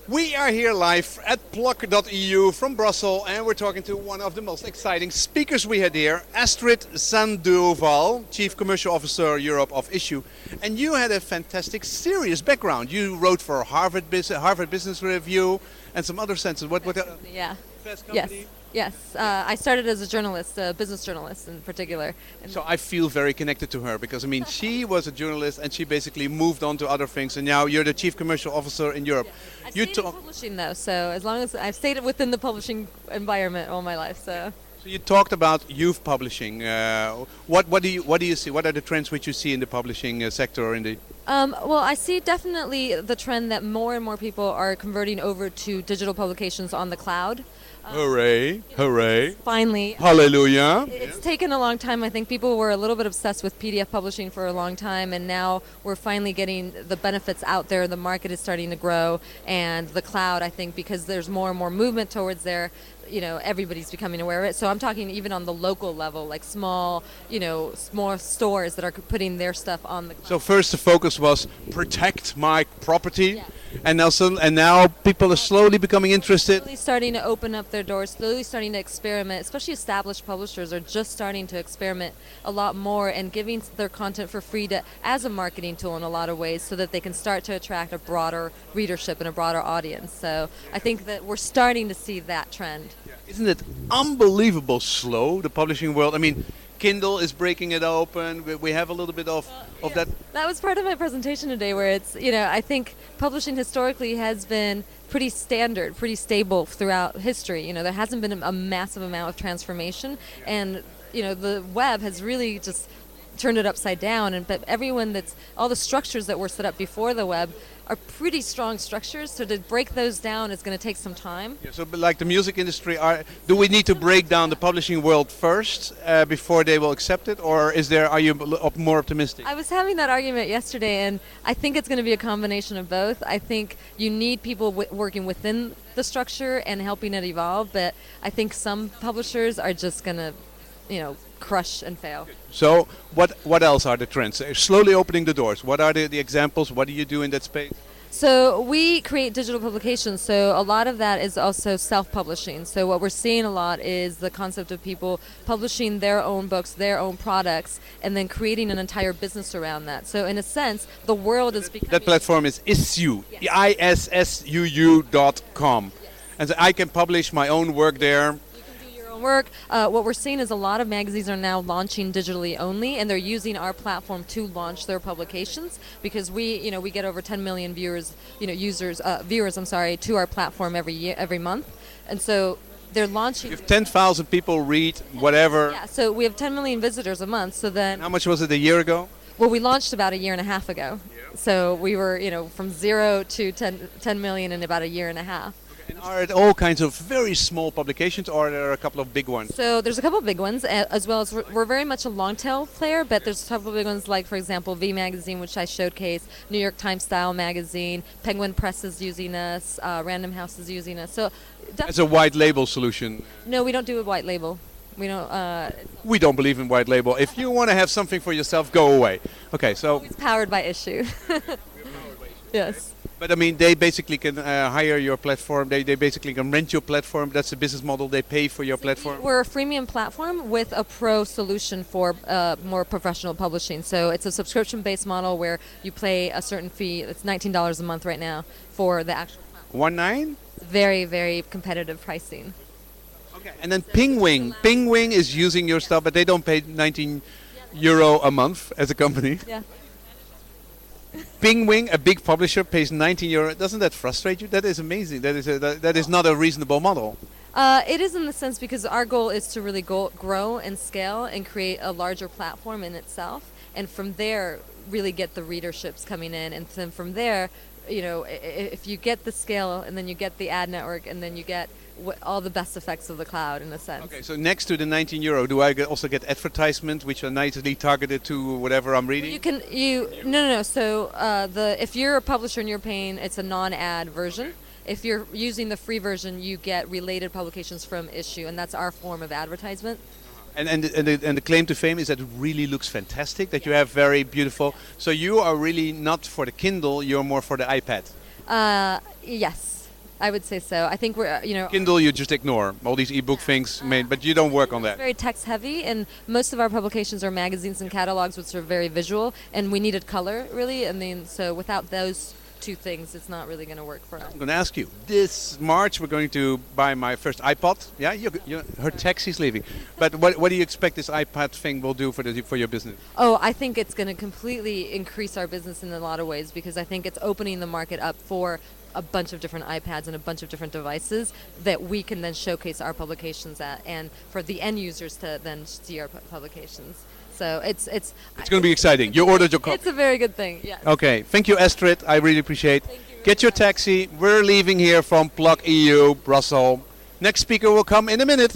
We are here live at pluk.eu from Brussels, and we're talking to one of the most exciting speakers we had here, Astrid Sandoval, Chief Commercial Officer Europe of ISSUU. And you had a fantastic, serious background. You wrote for Harvard Business Review and some other senses. What? Yeah. Fast Yes. company? Yes. I started as a journalist, a business journalist in particular. And So I feel very connected to her because I mean she was a journalist and she basically moved on to other things, and now you're the Chief Commercial Officer in Europe. I You stayed in talk. publishing though, so as long as I've stayed within the publishing environment all my life, so. So you talked about youth publishing. What do you see? What are the trends which you see in the publishing sector or in the? Well, I see definitely the trend that more and more people are converting over to digital publications on the cloud. Hooray! Hooray! Finally. Hallelujah! It's taken a long time. I think people were a little bit obsessed with PDF publishing for a long time, and now we're finally getting the benefits out there. The market is starting to grow, and the cloud, I think, because there's more and more movement towards there, everybody's becoming aware of it. So I'm talking even on the local level, like small stores that are putting their stuff on the cloud. So first the focus was protect my property, Yeah. and now people are slowly becoming interested. Slowly starting to open up their doors, slowly starting to experiment, especially established publishers are just starting to experiment a lot more and giving their content for free as a marketing tool in a lot of ways so that they can start to attract a broader readership and a broader audience. So I think that we're starting to see that trend. Isn't it unbelievable slow, the publishing world? I mean, Kindle is breaking it open. We have a little bit of that. That was part of my presentation today where it's, I think publishing historically has been pretty standard, pretty stable throughout history. There hasn't been a massive amount of transformation, and, the web has really just turned it upside down. But all the structures that were set up before the web are pretty strong structures, so to break those down is going to take some time. Yeah, so, but like the music industry, do we need to break down the publishing world first before they will accept it, or are you more optimistic? I was having that argument yesterday, and I think it's going to be a combination of both. I think you need people working within the structure and helping it evolve, but I think some publishers are just going to, crush and fail. So what else are the trends? Slowly opening the doors. What are the examples? What do you do in that space? So we create digital publications, so a lot of that is also self-publishing. So what we're seeing a lot is the concept of people publishing their own books, their own products, and then creating an entire business around that. So in a sense, the world is becoming... That platform is ISSUU, Yes. ISSUU.com. And so I can publish my own work there. Work. What we're seeing is a lot of magazines are now launching digitally only, and they're using our platform to launch their publications because we get over 10 million viewers to our platform every month, and so they're launching. If 10,000 people read whatever. Yeah, so we have 10 million visitors a month. So then, How much was it a year ago? well, we launched about a year and a half ago. So we were from 0 to 10 million in about a year and a half. And are it all kinds of very small publications, or are there a couple of big ones? So there's a couple of big ones, as well as we're very much a long tail player, but there's a couple of big ones like, for example, V Magazine, which I showcase, New York Times Style Magazine, Penguin Press is using us, Random House is using us. So It's a white label solution. no, we don't do a white label. We don't. We don't believe in white label. If you want to have something for yourself, go away. Okay, so... It's powered by ISSUU. Yes. But I mean, they basically can hire your platform. They basically can rent your platform. That's the business model. They pay for your platform. We're a freemium platform with a pro solution for more professional publishing. So it's a subscription-based model where you pay a certain fee. It's $19 a month right now for the actual platform. 19? Very, very competitive pricing. Okay. And then Pingwing. Pingwing is using your stuff, but they don't pay €19 a month as a company. Yeah. Pingwing, a big publisher, pays €19. Doesn't that frustrate you? That is amazing. That is not a reasonable model. It is in the sense because our goal is to really grow and scale and create a larger platform in itself, and from there really get the readerships coming in, and then from there, if you get the scale and then you get the ad network and then you get all the best effects of the cloud in a sense. Okay, so next to the €19, do I also get advertisements which are nicely targeted to whatever I'm reading? No. So if you're a publisher and you're paying, it's a non-ad version. If you're using the free version, you get related publications from ISSUU, and that's our form of advertisement. And the claim to fame is that it really looks fantastic, that you have very beautiful. So you are really not for the Kindle, you're more for the iPad. Yes. I would say so. I think we're, Kindle, you just ignore all these ebook things, but you don't work on that. very text heavy, and most of our publications are magazines and catalogs, which are very visual, and we needed color really, and then so without those two things, it's not really going to work for us. I'm going to ask you. This March, we're going to buy my first iPod. Yeah, her taxi's leaving. But what do you expect this iPad thing will do for your business? Oh, I think it's going to completely increase our business in a lot of ways, because I think it's opening the market up for a bunch of different iPads and a bunch of different devices that we can then showcase our publications at, and for the end users to then see our publications. So it's going to be exciting. You ordered your copy. It's a very good thing. Yes. Okay, thank you, Astrid. I really appreciate. Thank you very Get your taxi. We're leaving here from Plug EU, Brussels. Next speaker will come in a minute.